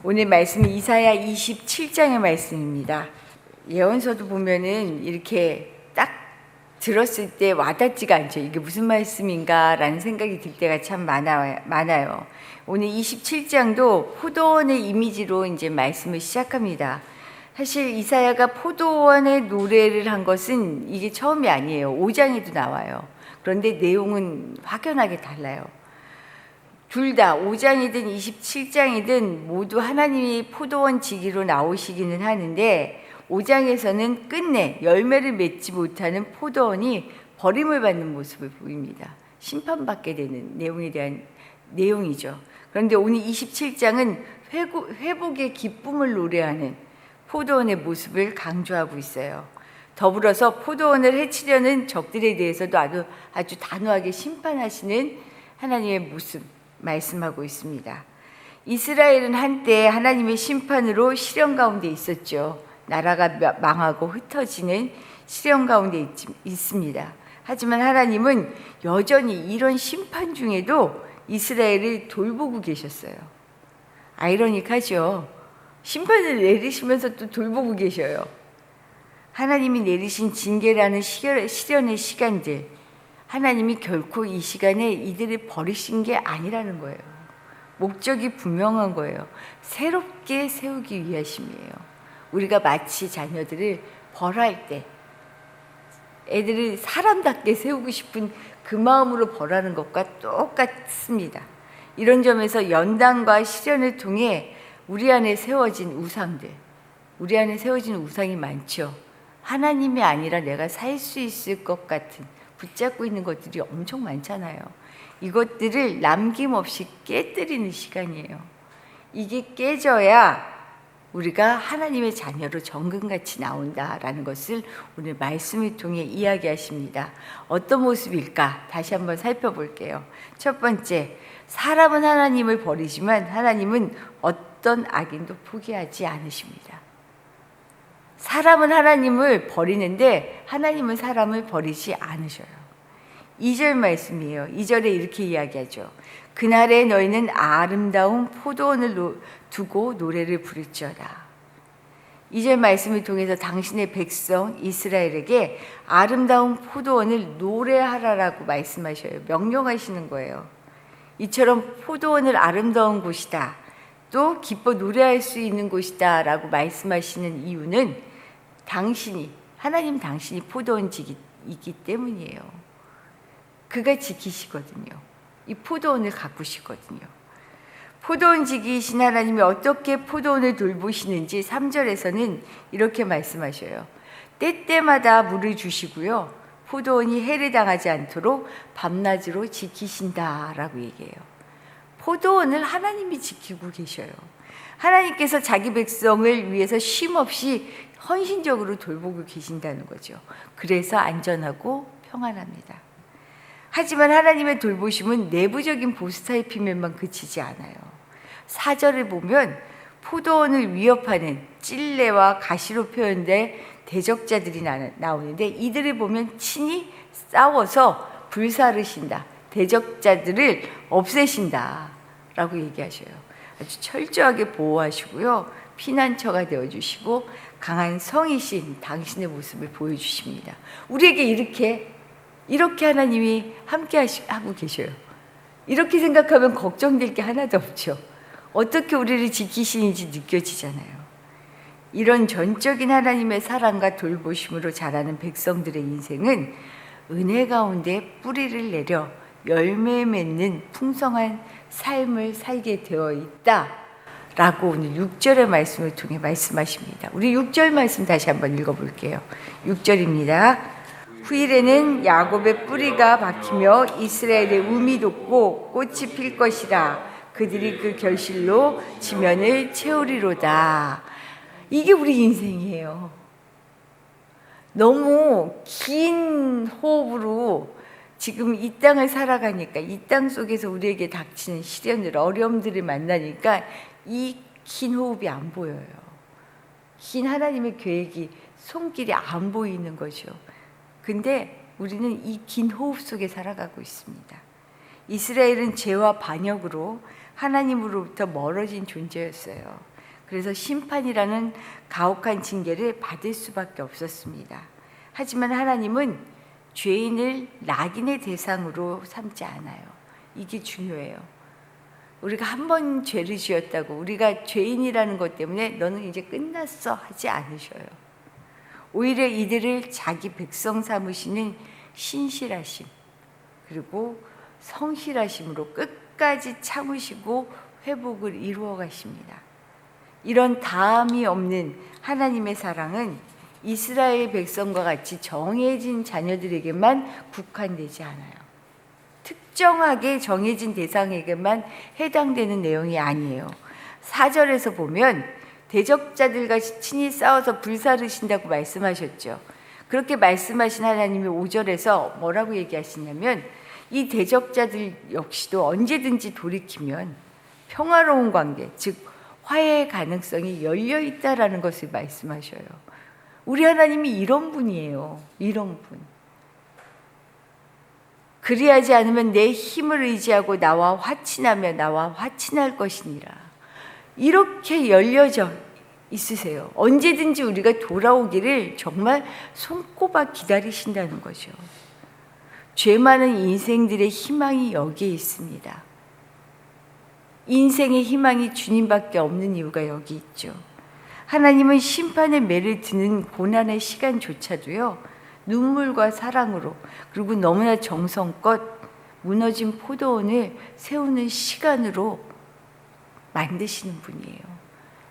오늘 말씀은 이사야 27장의 말씀입니다. 예언서도 보면은 이렇게 딱 들었을 때 와닿지가 않죠. 이게 무슨 말씀인가 라는 생각이 들 때가 참 많아요. 오늘 27장도 포도원의 이미지로 이제 말씀을 시작합니다. 사실 이사야가 포도원의 노래를 한 것은 이게 처음이 아니에요. 5장에도 나와요. 그런데 내용은 확연하게 달라요. 둘 다 5장이든 27장이든 모두 하나님이 포도원 지기로 나오시기는 하는데 5장에서는 끝내 열매를 맺지 못하는 포도원이 버림을 받는 모습을 보입니다. 심판받게 되는 내용에 대한 내용이죠. 그런데 오늘 27장은 회복의 기쁨을 노래하는 포도원의 모습을 강조하고 있어요. 더불어서 포도원을 해치려는 적들에 대해서도 아주 단호하게 심판하시는 하나님의 모습 말씀하고 있습니다. 이스라엘은 한때 하나님의 심판으로 시련 가운데 있었죠. 나라가 망하고 흩어지는 시련 가운데 있습니다. 하지만 하나님은 여전히 이런 심판 중에도 이스라엘을 돌보고 계셨어요. 아이러니하죠. 심판을 내리시면서 또 돌보고 계셔요. 하나님이 내리신 징계라는 시련의 시간들, 하나님이 결코 이 시간에 이들을 버리신 게 아니라는 거예요. 목적이 분명한 거예요. 새롭게 세우기 위하심이에요. 우리가 마치 자녀들을 벌할 때 애들을 사람답게 세우고 싶은 그 마음으로 벌하는 것과 똑같습니다. 이런 점에서 연단과 시련을 통해 우리 안에 세워진 우상들, 우리 안에 세워진 우상이 많죠. 하나님이 아니라 내가 살 수 있을 것 같은 붙잡고 있는 것들이 엄청 많잖아요. 이것들을 남김없이 깨뜨리는 시간이에요. 이게 깨져야 우리가 하나님의 자녀로 정금같이 나온다라는 것을 오늘 말씀을 통해 이야기하십니다. 어떤 모습일까? 다시 한번 살펴볼게요. 첫 번째, 사람은 하나님을 버리지만 하나님은 어떤 악인도 포기하지 않으십니다. 사람은 하나님을 버리는데 하나님은 사람을 버리지 않으셔요. 2절 말씀이에요. 2절에 이렇게 이야기하죠. 그날에 너희는 아름다운 포도원을 두고 노래를 부를지어다. 2절 말씀을 통해서 당신의 백성 이스라엘에게 아름다운 포도원을 노래하라라고 말씀하셔요. 명령하시는 거예요. 이처럼 포도원을 아름다운 곳이다, 또 기뻐 노래할 수 있는 곳이다 라고 말씀하시는 이유는 하나님 당신이 포도원이기 때문이에요. 그가 지키시거든요. 이 포도원을 가꾸시거든요. 포도원 지기이신 하나님이 어떻게 포도원을 돌보시는지 3절에서는 이렇게 말씀하셔요. 때때마다 물을 주시고요. 포도원이 해를 당하지 않도록 밤낮으로 지키신다라고 얘기해요. 포도원을 하나님이 지키고 계셔요. 하나님께서 자기 백성을 위해서 쉼없이 헌신적으로 돌보고 계신다는 거죠. 그래서 안전하고 평안합니다. 하지만 하나님의 돌보심은 내부적인 보스타입히면만 그치지 않아요. 4절을 보면 포도원을 위협하는 찔레와 가시로 표현된 대적자들이 나오는데 이들을 보면 친히 싸워서 불사르신다, 대적자들을 없애신다 라고 얘기하셔요. 아주 철저하게 보호하시고요, 피난처가 되어주시고 강한 성이신 당신의 모습을 보여주십니다. 우리에게 이렇게 하나님이 함께 하고 계셔요. 이렇게 생각하면 걱정될 게 하나도 없죠. 어떻게 우리를 지키시는지 느껴지잖아요. 이런 전적인 하나님의 사랑과 돌보심으로 자라는 백성들의 인생은 은혜 가운데 뿌리를 내려 열매 맺는 풍성한 삶을 살게 되어 있다 라고 오늘 6절의 말씀을 통해 말씀하십니다. 우리 6절 말씀 다시 한번 읽어볼게요. 6절입니다. 후일에는 야곱의 뿌리가 박히며 이스라엘의 움이 돋고 꽃이 필 것이라. 그들이 그 결실로 지면을 채우리로다. 이게 우리 인생이에요. 너무 긴 호흡으로 지금 이 땅을 살아가니까 이 땅 속에서 우리에게 닥치는 시련들, 어려움들을 만나니까 이 긴 호흡이 안 보여요. 긴 하나님의 계획이 손길이 안 보이는 거죠. 근데 우리는 이 긴 호흡 속에 살아가고 있습니다. 이스라엘은 죄와 반역으로 하나님으로부터 멀어진 존재였어요. 그래서 심판이라는 가혹한 징계를 받을 수밖에 없었습니다. 하지만 하나님은 죄인을 낙인의 대상으로 삼지 않아요. 이게 중요해요. 우리가 한 번 죄를 지었다고 우리가 죄인이라는 것 때문에 너는 이제 끝났어 하지 않으셔요. 오히려 이들을 자기 백성 삼으시는 신실하심 그리고 성실하심으로 끝까지 참으시고 회복을 이루어 가십니다. 이런 다함이 없는 하나님의 사랑은 이스라엘 백성과 같이 정해진 자녀들에게만 국한되지 않아요. 특정하게 정해진 대상에게만 해당되는 내용이 아니에요. 4절에서 보면 대적자들과 친히 싸워서 불사르신다고 말씀하셨죠. 그렇게 말씀하신 하나님이 5절에서 뭐라고 얘기하시냐면 이 대적자들 역시도 언제든지 돌이키면 평화로운 관계, 즉 화해의 가능성이 열려 있다라는 것을 말씀하셔요. 우리 하나님이 이런 분이에요. 이런 분. 그리하지 않으면 내 힘을 의지하고 나와 화친하며 나와 화친할 것이니라. 이렇게 열려져 있으세요. 언제든지 우리가 돌아오기를 정말 손꼽아 기다리신다는 거죠. 죄 많은 인생들의 희망이 여기에 있습니다. 인생의 희망이 주님밖에 없는 이유가 여기 있죠. 하나님은 심판의 매를 드는 고난의 시간조차도요, 눈물과 사랑으로 그리고 너무나 정성껏 무너진 포도원을 세우는 시간으로 만드시는 분이에요.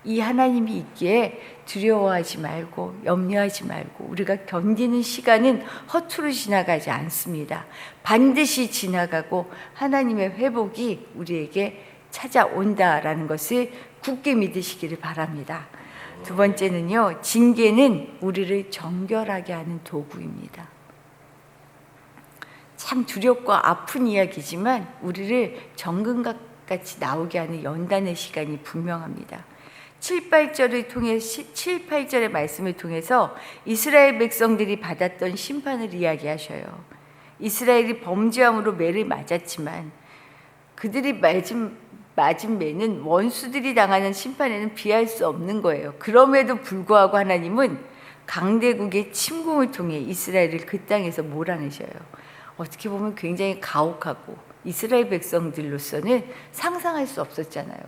이 하나님이 있기에 두려워하지 말고 염려하지 말고 우리가 견디는 시간은 허투루 지나가지 않습니다. 반드시 지나가고 하나님의 회복이 우리에게 찾아온다라는 것을 굳게 믿으시기를 바랍니다. 두 번째는요, 징계는 우리를 정결하게 하는 도구입니다. 참 두렵고 아픈 이야기지만 우리를 정금같이 나오게 하는 연단의 시간이 분명합니다. 7, 8절의 말씀을 통해서 이스라엘 백성들이 받았던 심판을 이야기하셔요. 이스라엘이 범죄함으로 매를 맞았지만 그들이 맞은 매는 원수들이 당하는 심판에는 비할 수 없는 거예요. 그럼에도 불구하고 하나님은 강대국의 침공을 통해 이스라엘을 그 땅에서 몰아내셔요. 어떻게 보면 굉장히 가혹하고 이스라엘 백성들로서는 상상할 수 없었잖아요.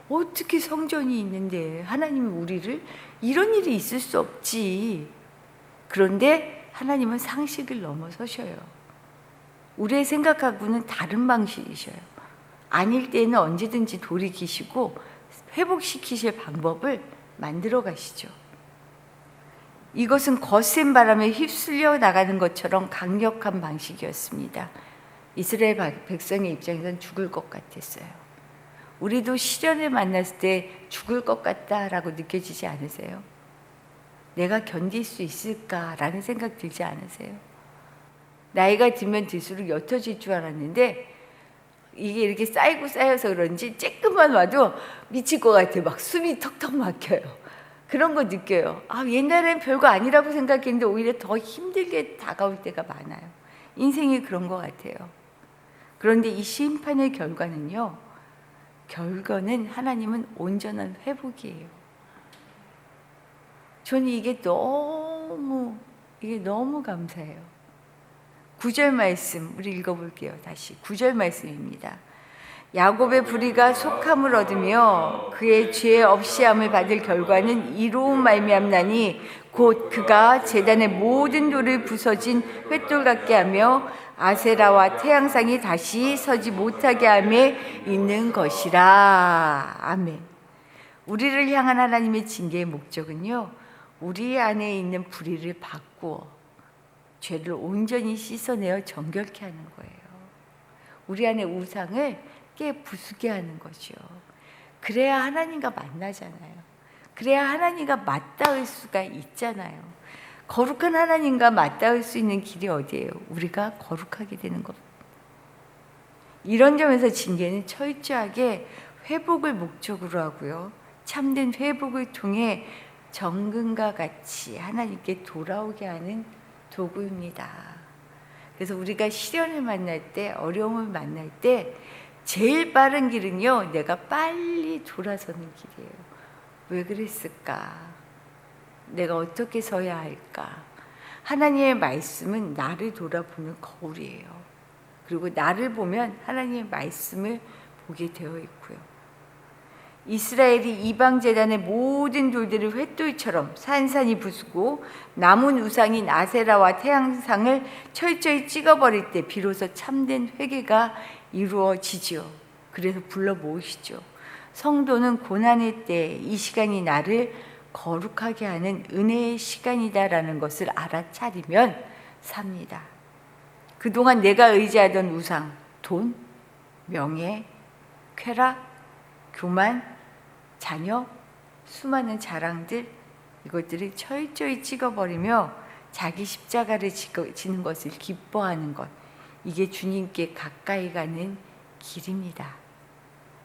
어떻게 성전이 있는데 하나님이 우리를, 이런 일이 있을 수 없지. 그런데 하나님은 상식을 넘어서셔요. 우리의 생각하고는 다른 방식이셔요. 아닐 때는 언제든지 돌이키시고 회복시키실 방법을 만들어 가시죠. 이것은 거센 바람에 휩쓸려 나가는 것처럼 강력한 방식이었습니다. 이스라엘 백성의 입장에서는 죽을 것 같았어요. 우리도 시련을 만났을 때 죽을 것 같다라고 느껴지지 않으세요? 내가 견딜 수 있을까라는 생각 들지 않으세요? 나이가 들면 들수록 옅어질 줄 알았는데 이게 이렇게 쌓여서 그런지 쬐끔만 와도 미칠 것 같아요. 막 숨이 턱턱 막혀요. 그런 거 느껴요. 옛날엔 별거 아니라고 생각했는데 오히려 더 힘들게 다가올 때가 많아요. 인생이 그런 것 같아요. 그런데 이 심판의 결과는 하나님은 온전한 회복이에요. 저는 이게 너무 감사해요. 9절 말씀 우리 읽어볼게요. 다시 9절 말씀입니다. 야곱의 불의가 속함을 얻으며 그의 죄 없이함을 받을 결과는 이로운 말미암나니 곧 그가 제단의 모든 돌을 부서진 횃돌 같게 하며 아세라와 태양상이 다시 서지 못하게 함에 있는 것이라. 아멘. 우리를 향한 하나님의 징계의 목적은요, 우리 안에 있는 불의를 바꾸어 죄를 온전히 씻어내어 정결케 하는 거예요. 우리 안에 우상을 깨부수게 하는 거죠. 그래야 하나님과 만나잖아요. 그래야 하나님과 맞닿을 수가 있잖아요. 거룩한 하나님과 맞닿을 수 있는 길이 어디예요? 우리가 거룩하게 되는 것. 이런 점에서 징계는 철저하게 회복을 목적으로 하고요, 참된 회복을 통해 정금과 같이 하나님께 돌아오게 하는 도구입니다. 그래서 우리가 시련을 만날 때, 어려움을 만날 때 제일 빠른 길은요, 내가 빨리 돌아서는 길이에요. 왜 그랬을까? 내가 어떻게 서야 할까? 하나님의 말씀은 나를 돌아보는 거울이에요. 그리고 나를 보면 하나님의 말씀을 보게 되어 있고요. 이스라엘이 이방 제단의 모든 돌들을 횃돌처럼 산산이 부수고 남은 우상인 아세라와 태양상을 철저히 찍어버릴 때 비로소 참된 회개가 이루어지죠. 그래서 불러 모으시죠. 성도는 고난의 때 이 시간이 나를 거룩하게 하는 은혜의 시간이다라는 것을 알아차리면 삽니다. 그동안 내가 의지하던 우상, 돈, 명예, 쾌락, 교만, 자녀, 수많은 자랑들, 이것들을 철저히 찍어버리며 자기 십자가를 지는 것을 기뻐하는 것, 이게 주님께 가까이 가는 길입니다.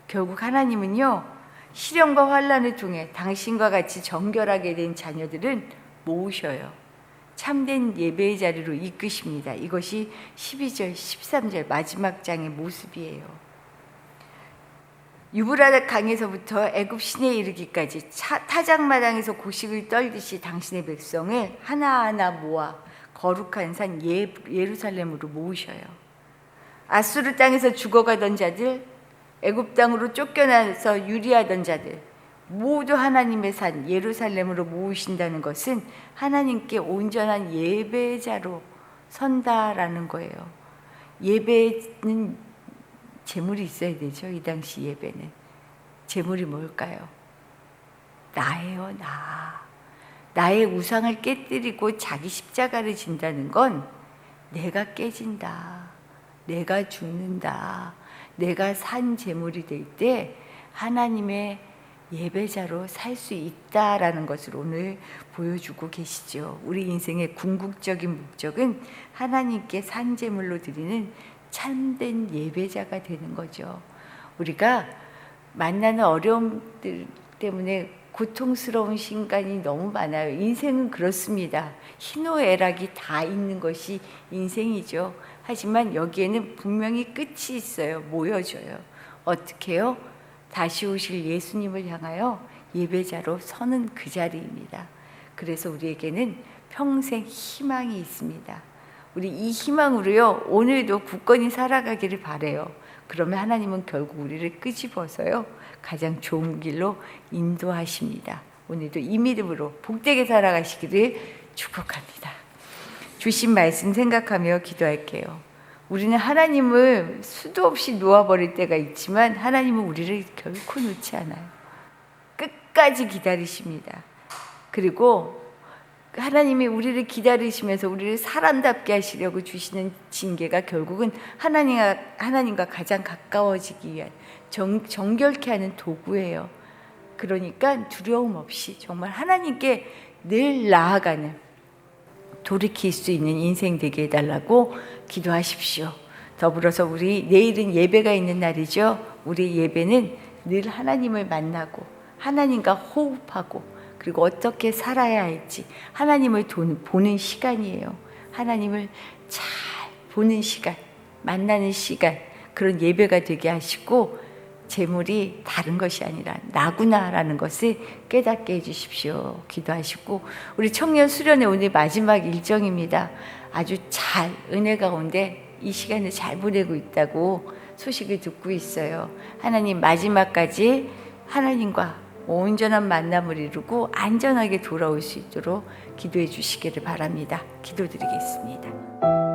결국 하나님은요, 시련과 환난을 통해 당신과 같이 정결하게 된 자녀들은 모으셔요. 참된 예배의 자리로 이끄십니다. 이것이 12절, 13절 마지막 장의 모습이에요. 유브라데 강에서부터 애굽 시내에 이르기까지 타작마당에서 곡식을 떨듯이 당신의 백성을 하나하나 모아 거룩한 산 예루살렘으로 모으셔요. 아수르 땅에서 죽어가던 자들, 애굽 땅으로 쫓겨나서 유리하던 자들 모두 하나님의 산 예루살렘으로 모으신다는 것은 하나님께 온전한 예배자로 선다라는 거예요. 예배는 재물이 있어야 되죠. 이 당시 예배는. 재물이 뭘까요? 나예요, 나. 나의 우상을 깨뜨리고 자기 십자가를 진다는 건 내가 깨진다. 내가 죽는다. 내가 산 재물이 될 때 하나님의 예배자로 살 수 있다라는 것을 오늘 보여주고 계시죠. 우리 인생의 궁극적인 목적은 하나님께 산 재물로 드리는 참된 예배자가 되는 거죠. 우리가 만나는 어려움들 때문에 고통스러운 순간이 너무 많아요. 인생은 그렇습니다. 희노애락이 다 있는 것이 인생이죠. 하지만 여기에는 분명히 끝이 있어요. 모여져요. 어떻게요? 다시 오실 예수님을 향하여 예배자로 서는 그 자리입니다. 그래서 우리에게는 평생 희망이 있습니다. 우리 이 희망으로요, 오늘도 굳건히 살아가기를 바라요. 그러면 하나님은 결국 우리를 끄집어서요, 가장 좋은 길로 인도하십니다. 오늘도 이 믿음으로 복되게 살아가시기를 축복합니다. 주신 말씀 생각하며 기도할게요. 우리는 하나님을 수도 없이 놓아버릴 때가 있지만 하나님은 우리를 결코 놓지 않아요. 끝까지 기다리십니다. 그리고 하나님이 우리를 기다리시면서 우리를 사람답게 하시려고 주시는 징계가 결국은 하나님과 가장 가까워지기 위한 정결케 하는 도구예요. 그러니까 두려움 없이 정말 하나님께 늘 나아가는, 돌이킬 수 있는 인생 되게 해달라고 기도하십시오. 더불어서 우리 내일은 예배가 있는 날이죠. 우리 예배는 늘 하나님을 만나고 하나님과 호흡하고 그리고 어떻게 살아야 할지 하나님을 보는 시간이에요. 하나님을 잘 보는 시간, 만나는 시간, 그런 예배가 되게 하시고 재물이 다른 것이 아니라 나구나라는 것을 깨닫게 해주십시오. 기도하시고 우리 청년 수련회 오늘 마지막 일정입니다. 아주 잘 은혜 가운데 이 시간을 잘 보내고 있다고 소식을 듣고 있어요. 하나님 마지막까지 하나님과 온전한 만남을 이루고 안전하게 돌아올 수 있도록 기도해 주시기를 바랍니다. 기도드리겠습니다.